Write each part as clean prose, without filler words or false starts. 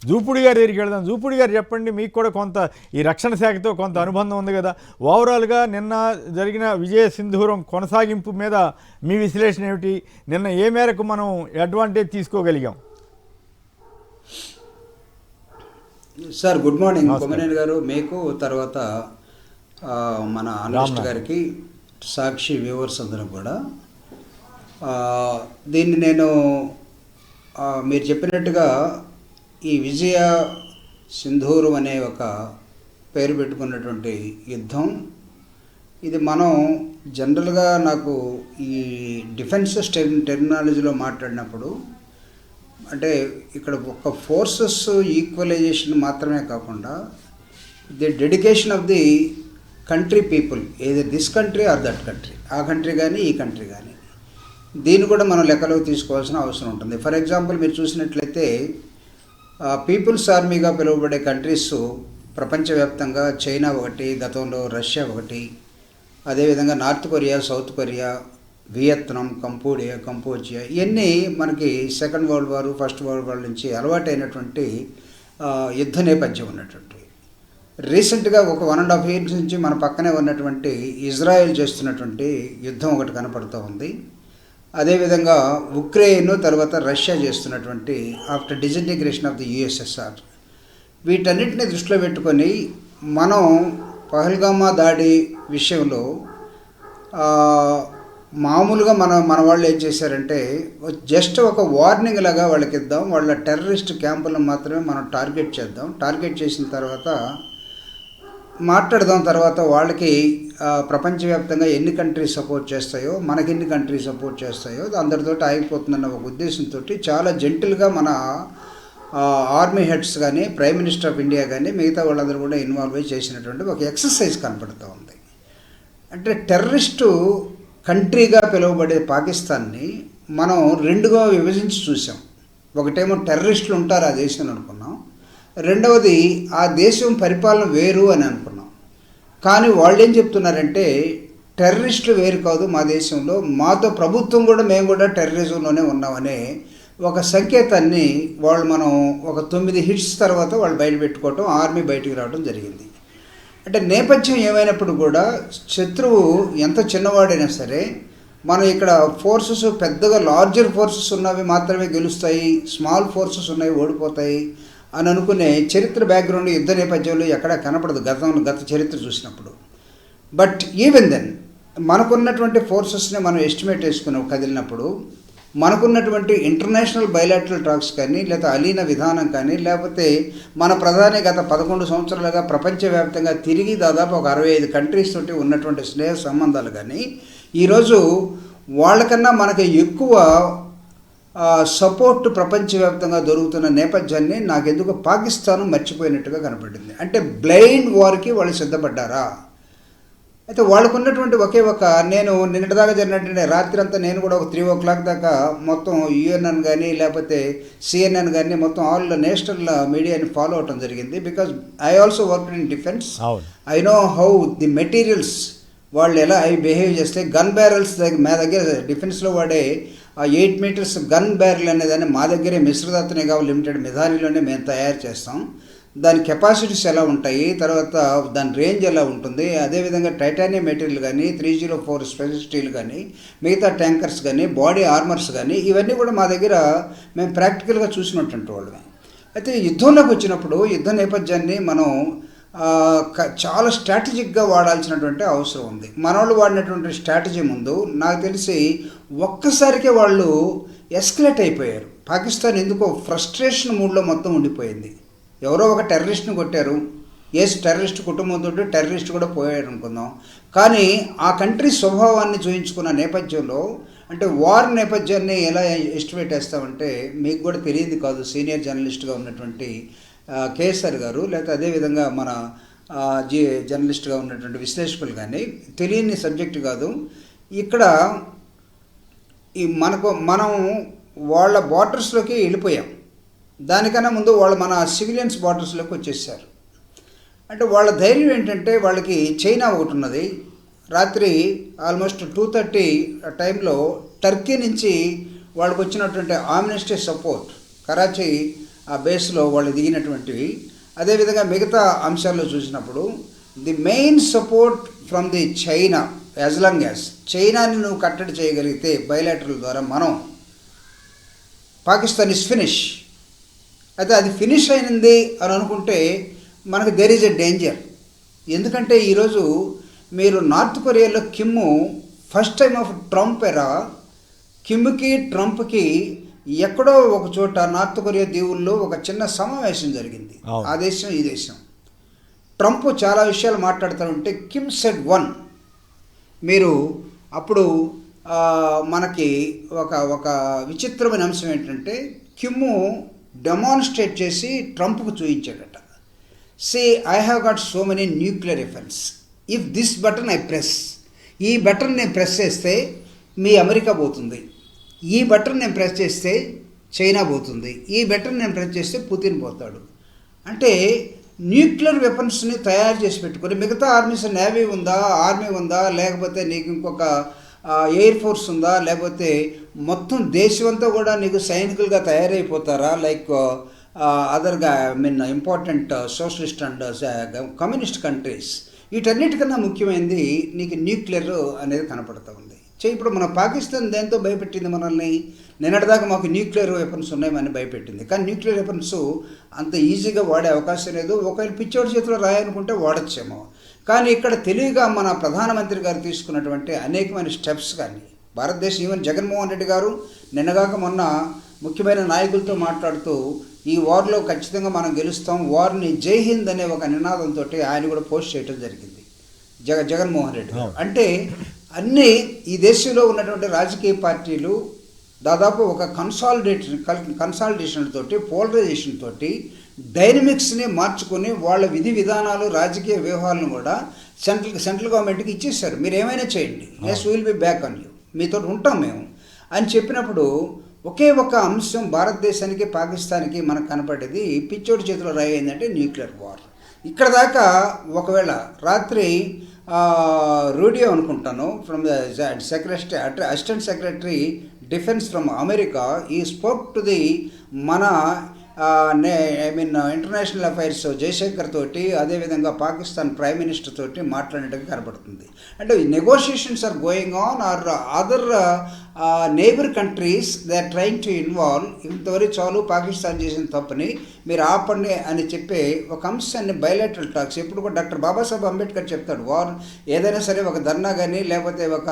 జూపుడి గారి దగ్గరికి వెళ్దాం. జూపుడి గారు చెప్పండి, మీకు కూడా కొంత ఈ రక్షణ శాఖతో కొంత అనుబంధం ఉంది కదా. ఓవరాల్గా నిన్న జరిగిన విజయ సింధూరం కొనసాగింపు మీద మీ విశ్లేషణ ఏమిటి? నిన్న ఏ మేరకు మనం అడ్వాంటేజ్ తీసుకోగలిగాం? సార్ గుడ్ మార్నింగ్ కొమ్మినేని గారు, మీకు తర్వాత మన అనలిస్ట్ గారికి, సాక్షి వ్యూవర్స్ అందరం కూడా. దీన్ని నేను మీరు చెప్పినట్టుగా ఈ విజయ సింధూరం అనే ఒక పేరు పెట్టుకున్నటువంటి యుద్ధం, ఇది మనం జనరల్గా నాకు ఈ డిఫెన్స్ టెర్మినాలజీలో మాట్లాడినప్పుడు అంటే ఇక్కడ ఒక ఫోర్సెస్ ఈక్వలైజేషన్ మాత్రమే కాకుండా the dedication of the country people, either this country or that country, ఆ కంట్రీ కానీ ఈ కంట్రీ కానీ, దీన్ని కూడా మనం లెక్కలోకి తీసుకోవాల్సిన అవసరం ఉంటుంది. ఫర్ ఎగ్జాంపుల్ మీరు చూసినట్లయితే పీపుల్స్ ఆర్మీగా పిలువబడే కంట్రీస్ ప్రపంచవ్యాప్తంగా చైనా ఒకటి, గతంలో రష్యా ఒకటి, అదేవిధంగా north Korea, south Korea, Vietnam, Cambodia ఇవన్నీ మనకి second world war, first world war నుంచి అలవాటైనటువంటి యుద్ధ నేపథ్యం ఉన్నటువంటి. రీసెంట్గా ఒక 1.5 years నుంచి మన పక్కనే ఉన్నటువంటి ఇజ్రాయెల్ చేస్తున్నటువంటి యుద్ధం ఒకటి కనపడుతూ ఉంది. అదేవిధంగా ఉక్రెయిన్, తర్వాత రష్యా చేస్తున్నటువంటి after disintegration of the USSR, వీటన్నిటిని దృష్టిలో పెట్టుకొని మనం పహల్గామా దాడి విషయంలో మామూలుగా మన వాళ్ళు ఏం చేశారంటే జస్ట్ ఒక వార్నింగ్ లాగా వాళ్ళకి ఇద్దాం, వాళ్ళ టెర్రరిస్ట్ క్యాంపులను మాత్రమే మనం టార్గెట్ చేద్దాం, టార్గెట్ చేసిన తర్వాత మాట్లాడదాం, తర్వాత వాళ్ళకి ప్రపంచవ్యాప్తంగా ఎన్ని కంట్రీస్ సపోర్ట్ చేస్తాయో, మనకి ఎన్ని కంట్రీస్ సపోర్ట్ చేస్తాయో అందరితో ఆగిపోతుందన్న ఒక ఉద్దేశంతో చాలా జెంటిల్గా మన ఆర్మీ హెడ్స్ కానీ, ప్రైమ్ మినిస్టర్ ఆఫ్ ఇండియా కానీ, మిగతా వాళ్ళందరూ కూడా ఇన్వాల్వ్ అయ్యి చేసినటువంటి ఒక ఎక్సర్సైజ్ కనపడుతూ ఉంది. అంటే టెర్రరిస్టు కంట్రీగా పిలువబడే పాకిస్తాన్ని మనం రెండుగా విభజించి చూసాం. ఒకటేమో టెర్రరిస్టులు ఉంటారు ఆ దేశంలో అనుకున్నాం, రెండవది ఆ దేశం పరిపాలన వేరు అని అనుకున్నాం. కానీ వాళ్ళు ఏం చెప్తున్నారంటే టెర్రరిస్టులు వేరు కాదు, మా దేశంలో మాతో ప్రభుత్వం కూడా, మేము కూడా టెర్రరిజంలోనే ఉన్నామనే ఒక సంకేతాన్ని వాళ్ళు మనం ఒక 9 hits తర్వాత వాళ్ళు బయట పెట్టుకోవటం, ఆర్మీ బయటికి రావడం జరిగింది. అంటే నేపథ్యం ఏమైనప్పుడు కూడా శత్రువు ఎంత చిన్నవాడైనా సరే మనం ఇక్కడ ఫోర్సెస్ పెద్దగా లార్జర్ ఫోర్సెస్ ఉన్నవి మాత్రమే గెలుస్తాయి, స్మాల్ ఫోర్సెస్ ఉన్నవి ఓడిపోతాయి అని అనుకునే చరిత్ర బ్యాక్గ్రౌండ్ యుద్ధ నేపథ్యంలో ఎక్కడా కనపడదు గత చరిత్ర చూసినప్పుడు. బట్ ఈవెన్ దెన్ మనకున్నటువంటి ఫోర్సెస్ని మనం ఎస్టిమేట్ చేసుకుని కదిలినప్పుడు మనకున్నటువంటి ఇంటర్నేషనల్ బయలాటరల్ టాక్స్ కానీ, లేకపోతే అలీన విధానం కానీ, లేకపోతే మన ప్రధాని గత 11 సంవత్సరాలుగా ప్రపంచవ్యాప్తంగా తిరిగి దాదాపు ఒక 65 కంట్రీస్ తోటి ఉన్నటువంటి స్నేహ సంబంధాలు కానీ, ఈరోజు వాళ్ళకన్నా మనకి ఎక్కువ సపోర్ట్ ప్రపంచవ్యాప్తంగా దొరుకుతున్న నేపథ్యాన్ని నాకెందుకు పాకిస్తాన్ మర్చిపోయినట్టుగా కనపడింది. అంటే బ్లైండ్ వార్కి వాళ్ళు సిద్ధపడ్డారా? అయితే వాళ్ళకు ఉన్నటువంటి ఒకే ఒక, నేను నిన్నటిదాకా జరిగినటువంటి రాత్రి అంతా నేను కూడా ఒక 3 o'clock దాకా మొత్తం యుఎన్ఎన్ కానీ, లేకపోతే సిఎన్ఎన్ కానీ, మొత్తం ఆల్ నేషనల్ మీడియాని ఫాలో అవటం జరిగింది. Because I also work in defence, I know how the materials వాళ్ళు ఎలా అవి బిహేవ్ చేస్తే. గన్ బ్యారెల్స్ మా దగ్గర డిఫెన్స్లో వాడే 8 meters గన్ బ్యారెల్ అనేదాన్ని మా దగ్గరే మిశ్రదత్త నిగమ్ లిమిటెడ్ మిధానిలోనే మేము తయారు చేస్తాం. దాని కెపాసిటీస్ ఎలా ఉంటాయి, తర్వాత దాని రేంజ్ ఎలా ఉంటుంది, అదేవిధంగా టైటానియం మెటీరియల్ కానీ, 304 స్పెషల్ స్టీల్ కానీ, మిగతా ట్యాంకర్స్ కానీ, బాడీ ఆర్మర్స్ కానీ, ఇవన్నీ కూడా మా దగ్గర మేము ప్రాక్టికల్గా చూసినటువంటి వాళ్ళమే. అయితే యుద్ధంలోకి వచ్చినప్పుడు యుద్ధ నేపథ్యాన్ని మనం చాలా స్ట్రాటజిక్గా వాడాల్సినటువంటి అవసరం ఉంది. మన వాళ్ళు వాడినటువంటి స్ట్రాటజీ ముందు నాకు తెలిసి ఒక్కసారికే వాళ్ళు ఎస్కలేట్ అయిపోయారు. పాకిస్తాన్ ఎందుకో ఫ్రస్ట్రేషన్ మూడ్లో మొత్తం ఉండిపోయింది. ఎవరో ఒక టెర్రరిస్ట్ని కొట్టారు, టెర్రరిస్ట్ కుటుంబంతో టెర్రరిస్ట్ కూడా పోయారు అనుకుందాం, కానీ ఆ కంట్రీ స్వభావాన్ని చూయించుకున్న నేపథ్యంలో, అంటే వార్ నేపథ్యాన్ని ఎలా ఎస్టిమేట్ చేస్తామంటే మీకు కూడా తెలియదు కాదు, సీనియర్ జర్నలిస్ట్గా ఉన్నటువంటి కేఎస్ఆర్ గారు, లేకపోతే అదేవిధంగా మన జర్నలిస్ట్గా ఉన్నటువంటి విశ్లేషకులు కానీ, తెలియని సబ్జెక్టు కాదు. ఇక్కడ మనం వాళ్ళ బార్డర్స్లోకి వెళ్ళిపోయాం. దానికన్నా ముందు వాళ్ళు మన సివిలియన్స్ బార్డర్స్లోకి వచ్చేసారు. అంటే వాళ్ళ ధైర్యం ఏంటంటే వాళ్ళకి చైనా ఒకటి ఉన్నది. రాత్రి ఆల్మోస్ట్ 2:30 టైంలో టర్కీ నుంచి వాళ్ళకు వచ్చినటువంటి ఆమ్నెస్టీ సపోర్ట్, కరాచీ ఆ బేస్లో వాళ్ళు దిగినటువంటివి. అదేవిధంగా మిగతా అంశాల్లో చూసినప్పుడు the main support from the China, as long as చైనాని నువ్వు కట్టడి చేయగలిగితే బయలాటరల్ ద్వారా మనం పాకిస్తాన్ ఇస్ ఫినిష్. అయితే అది ఫినిష్ అయినది అని అనుకుంటే మనకు దేర్ ఈజ్ ఎ డేంజర్. ఎందుకంటే ఈరోజు మీరు నార్త్ కొరియాలో Kim first time of Trump ఎరా, కిమ్కి ట్రంప్కి ఎక్కడో ఒక చోట నార్త్ కొరియా దీవుల్లో ఒక చిన్న సమావేశం జరిగింది. ఆ దేశం ఈ దేశం. ట్రంప్ చాలా విషయాలు మాట్లాడుతూ ఉంటే కిమ్ సెడ్ వన్. మీరు అప్పుడు మనకి ఒక విచిత్రమైన అంశం ఏంటంటే కిమ్ డెమాన్స్ట్రేట్ చేసి ట్రంప్కు చూపించాడట. Say I have got so many nuclear weapons, if this button I press, ఈ బటన్ నేను ప్రెస్ చేస్తే మీ అమెరికా పోతుంది, ఈ బటన్ నేను ప్రెస్ చేస్తే చైనా పోతుంది, ఈ బటన్ నేను ప్రెస్ చేస్తే పుతిన్ పోతాడు. అంటే న్యూక్లియర్ వెపన్స్ని తయారు చేసి పెట్టుకొని మిగతా ఆర్మీస్, నేవీ ఉందా, ఆర్మీ ఉందా, లేకపోతే నీకు ఇంకొక ఎయిర్ ఫోర్స్ ఉందా, లేకపోతే మొత్తం దేశమంతా కూడా నీకు సైనికులుగా తయారైపోతారా, లైక్ అదర్గా important socialist and communist countries. వీటన్నిటికన్నా ముఖ్యమైనది నీకు న్యూక్లియర్ అనేది కనపడుతూ ఉంది. ఇప్పుడు మన పాకిస్తాన్ దేంతో భయపెట్టింది మనల్ని? నిన్నటిదాకా మాకు న్యూక్లియర్ వెపన్స్ ఉన్నాయని భయపెట్టింది. కానీ న్యూక్లియర్ వెపన్స్ అంత ఈజీగా వాడే అవకాశం లేదు. ఒకవేళ పిచ్చోడి చేతిలో రాయనుకుంటే వాడచ్చేమో. కానీ ఇక్కడ తెలివిగా మన ప్రధానమంత్రి గారు తీసుకున్నటువంటి అనేకమైన స్టెప్స్ కానీ భారతదేశం, ఈవెన్ జగన్మోహన్ రెడ్డి గారు నిన్నగాక మొన్న ముఖ్యమైన నాయకులతో మాట్లాడుతూ ఈ వార్లో ఖచ్చితంగా మనం గెలుస్తాం, వార్ని జై హింద్ అనే ఒక నినాదంతో ఆయన కూడా పోస్ట్ చేయడం జరిగింది జగన్మోహన్ రెడ్డి గారు. అంటే అన్నీ ఈ దేశంలో ఉన్నటువంటి రాజకీయ పార్టీలు దాదాపు ఒక కన్సాలిడేషన్ తోటి, పోలరైజేషన్ తోటి డైనమిక్స్ని మార్చుకొని వాళ్ళ విధి విధానాలు, రాజకీయ వ్యూహాలను కూడా సెంట్రల్ గవర్నమెంట్కి ఇచ్చేసారు. మీరు ఏమైనా చేయండి, yes will be back on you, మీతో ఉంటాం మేము అని చెప్పినప్పుడు ఒకే ఒక అంశం భారతదేశానికి, పాకిస్తాన్కి మనకు కనపడేది పిచ్చోడి చేతిలో రాయి ఏంటంటే న్యూక్లియర్ వార్. ఇక్కడ దాకా ఒకవేళ రాత్రి రూడియో అనుకుంటాను from the assistant secretary defence from America, ఈ స్పోక్ టు ది మన ఇంటర్నేషనల్ అఫైర్స్ జయశంకర్ తోటి, అదేవిధంగా పాకిస్తాన్ ప్రైమ్ మినిస్టర్ తోటి మాట్లాడేట్టుగా కనబడుతుంది. అంటే negotiations are going on are other neighbour countries they are trying to involve. ఇంతవరకు చాలు పాకిస్తాన్ చేసిన తప్పని మీరు ఆపండి అని చెప్పే ఒక అంశాన్ని బయలాటరల్ టాక్స్ ఎప్పుడు కూడా డాక్టర్ బాబాసాహెబ్ అంబేద్కర్ చెప్తాడు. వార్ ఏదైనా సరే ఒక ధర్నా కానీ లేకపోతే ఒక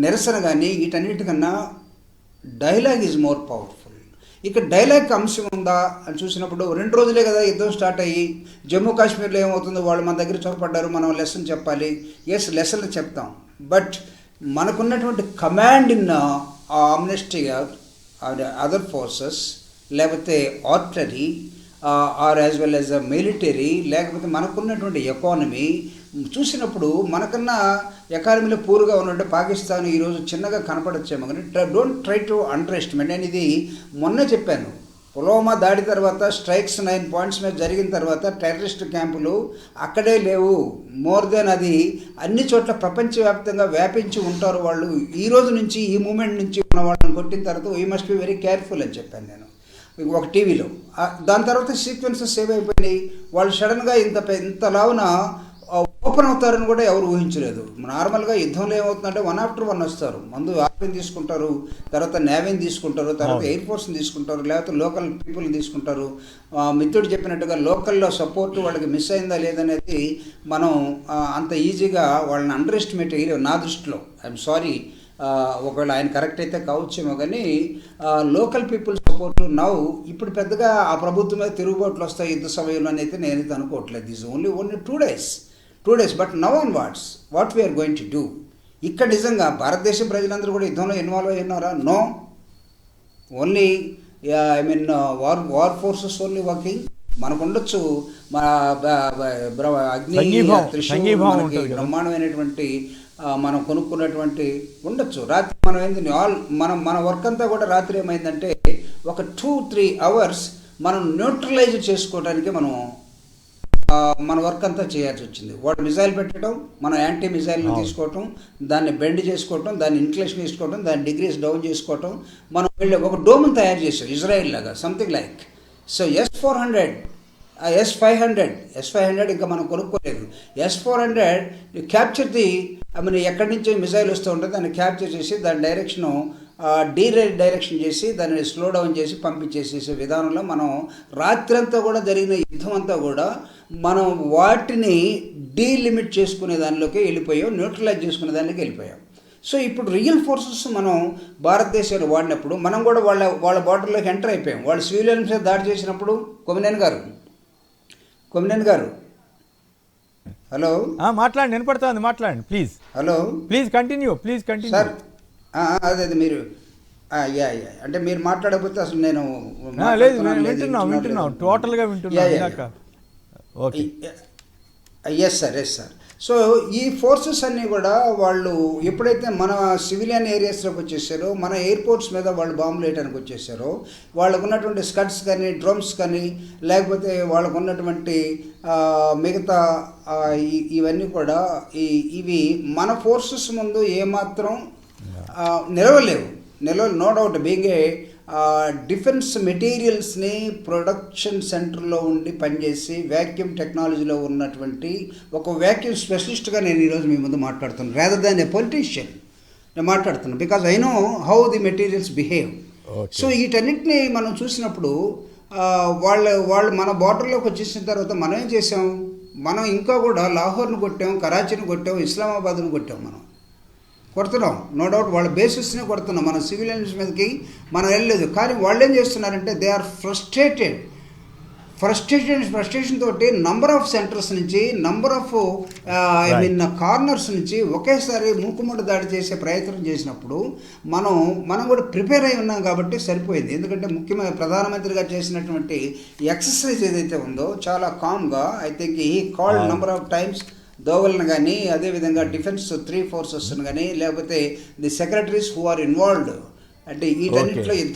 నిరసన కానీ వీటన్నిటికన్నా డైలాగ్ ఈజ్ మోర్ పవర్ఫుల్. ఇక్కడ డైలాగ్ అంశం ఉందా అని చూసినప్పుడు 2 రోజులే కదా యుద్ధం స్టార్ట్ అయ్యి, జమ్మూ కాశ్మీర్లో ఏమవుతుందో వాళ్ళు మన దగ్గర చొరపడ్డారు, మనం లెసన్ చెప్పాలి. ఎస్, లెసన్లు చెప్తాం. బట్ మనకున్నటువంటి command in amnesty other forces, లేకపోతే artillery or as well as military, లేకపోతే మనకున్నటువంటి ఎకానమీ చూసినప్పుడు మనకన్నా ఎకానమీలో పూర్గా ఉన్నట్టు పాకిస్తాన్ ఈరోజు చిన్నగా కనపడచ్చేమో. కానీ don't try to under estimate. నేను ఇది మొన్న చెప్పాను. పుల్వామా దాడి తర్వాత స్ట్రైక్స్ 9 పాయింట్స్ మీద జరిగిన తర్వాత టెర్రరిస్ట్ క్యాంపులు అక్కడే లేవు. మోర్ దెన్ అది అన్ని చోట్ల ప్రపంచవ్యాప్తంగా వ్యాపించి ఉంటారు వాళ్ళు. ఈ రోజు నుంచి, ఈ మూమెంట్ నుంచి ఉన్న వాళ్ళని కొట్టిన తర్వాత we must be very careful అని చెప్పాను నేను ఒక టీవీలో. దాని తర్వాత సీక్వెన్సెస్ సేవ్ అయిపోయినాయి. వాళ్ళు సడన్గా ఇంత లావున ఓపెన్ అవుతారని కూడా ఎవరు ఊహించలేదు. నార్మల్గా యుద్ధంలో ఏమవుతుందంటే 1 after 1 వస్తారు. ముందు ఆర్మీని తీసుకుంటారు, తర్వాత నేవీని తీసుకుంటారు, తర్వాత ఎయిర్ ఫోర్స్ని తీసుకుంటారు, లేకపోతే లోకల్ పీపుల్ని తీసుకుంటారు. మిత్రుడు చెప్పినట్టుగా లోకల్లో సపోర్ట్ వాళ్ళకి మిస్ అయిందా లేదనేది మనం అంత ఈజీగా వాళ్ళని అండర్ ఎస్టిమేట్ అయ్యి నా దృష్టిలో. ఐఎమ్ సారీ, ఒకవేళ ఆయన కరెక్ట్ అయితే కావచ్చేమో, కానీ లోకల్ పీపుల్ సపోర్ట్ నౌ ఇప్పుడు పెద్దగా ఆ ప్రభుత్వం మీద తిరుగుబాట్లు వస్తాయి యుద్ధ సమయంలో అయితే నేనైతే అనుకోవట్లేదు. This only 2 days. But now on what we are going to do. ఇక్కడ నిజంగా భారతదేశం ప్రజలందరూ కూడా యుద్ధంలో ఇన్వాల్వ్ అయి ఉన్నారా? No. Only war forces only working. మనకు ఉండొచ్చు మన అగ్ని మనకి బ్రహ్మాండమైనటువంటి మనం కొనుక్కున్నటువంటి ఉండొచ్చు. రాత్రి మనం ఏంది మన వర్క్ అంతా కూడా రాత్రి ఏమైందంటే ఒక 2-3 hours మనం న్యూట్రలైజ్ చేసుకోవడానికి మన వర్క్ అంతా చేయాల్సి వచ్చింది. వాడు మిసైల్ పెట్టడం, మనం యాంటీ మిసైల్ని తీసుకోవటం, దాన్ని బెండ్ చేసుకోవటం, దాన్ని ఇన్క్లేషన్ తీసుకోవటం, దాని డిగ్రీస్ డౌన్ చేసుకోవటం. మనం వెళ్ళి ఒక డోమ్ని తయారు చేసాం ఇజ్రాయిల్ లాగా, సంథింగ్ లైక్ సో S-500 ఇంకా మనం కొనుక్కోలేదు. S-400 క్యాప్చర్ ది ఎక్కడి నుంచో మిసైల్ వస్తూ ఉంటుంది, దాన్ని క్యాప్చర్ చేసి దాని డైరెక్షను డైరెక్షన్ చేసి దాన్ని స్లో డౌన్ చేసి పంపించేసేసే విధానంలో మనం రాత్రంతా కూడా జరిగిన యుద్ధం అంతా కూడా మనం వాటిని డీలిమిట్ చేసుకునే దానిలోకి వెళ్ళిపోయాం, న్యూట్రలైజ్ చేసుకునే దానికి వెళ్ళిపోయాం. సో ఇప్పుడు రియల్ ఫోర్సెస్ మనం భారతదేశాన్ని వాడినప్పుడు మనం కూడా వాళ్ళ బార్డర్లోకి ఎంటర్ అయిపోయాం. వాళ్ళు సివిలియన్స్ మీద దాడి చేసినప్పుడు కొమినేని గారు హలో మాట్లాడండి, వినపడుతుంది, మాట్లాడండి please. Hello please continue sir. అదే మీరు అంటే మీరు మాట్లాడకపోతే అసలు నేను లేదు, వింటున్నాం టోటల్గా వింటున్నాం. Okay, yes sir. సో ఈ ఫోర్సెస్ అన్నీ కూడా వాళ్ళు ఎప్పుడైతే మన సివిలియన్ ఏరియాస్లోకి వచ్చేసారో, మన ఎయిర్పోర్ట్స్ మీద వాళ్ళు బాంబులు వేయడానికి వచ్చేసారో, వాళ్ళకు ఉన్నటువంటి స్కడ్స్ కానీ డ్రమ్స్ కానీ లేకపోతే వాళ్ళకు ఉన్నటువంటి మిగతా ఇవన్నీ కూడా ఇవి మన ఫోర్సెస్ ముందు ఏమాత్రం నిలవలేవు. No doubt being a defence మెటీరియల్స్ని ప్రొడక్షన్ సెంటర్లో ఉండి పనిచేసి వ్యాక్యూమ్ టెక్నాలజీలో ఉన్నటువంటి ఒక వ్యాక్యూమ్ స్పెషలిస్ట్గా నేను ఈరోజు మీ ముందు మాట్లాడుతున్నాను, రాదర్ దాన్ ఏ పొలిటీషియన్ నేను మాట్లాడుతున్నాను, because I know how the materials behave. So వీటన్నిటిని మనం చూసినప్పుడు వాళ్ళు మన బార్డర్లోకి వచ్చేసిన తర్వాత మనం ఏం చేసాం, మనం ఇంకా కూడా లాహోర్ను కొట్టాం, కరాచీని కొట్టాం, ఇస్లామాబాద్ను కొట్టాం, మనం కొడుతున్నాం. నో డౌట్ వాళ్ళ బేసిస్ని కొడుతున్నాం, మన సివిలియన్స్ మీదకి మనం వెళ్ళలేదు. కానీ వాళ్ళు ఏం చేస్తున్నారంటే దే ఆర్ ఫ్రస్ట్రేషన్ తోటి నంబర్ ఆఫ్ సెంటర్స్ నుంచి కార్నర్స్ నుంచి ఒకేసారి మూకుమ్మడి దాడి చేసే ప్రయత్నం చేసినప్పుడు మనం కూడా ప్రిపేర్ అయి ఉన్నాం కాబట్టి సరిపోయింది. ఎందుకంటే ముఖ్యమైన ప్రధానమంత్రి గారు చేసినటువంటి ఎక్సర్సైజ్ ఏదైతే ఉందో చాలా కామ్గా, I think he called number of times దోవల్ని కానీ, అదేవిధంగా డిఫెన్స్ 3 ఫోర్సెస్ని కానీ, లేకపోతే the secretaries who are involved అంటే వీటన్నిటిలో యుద్ధం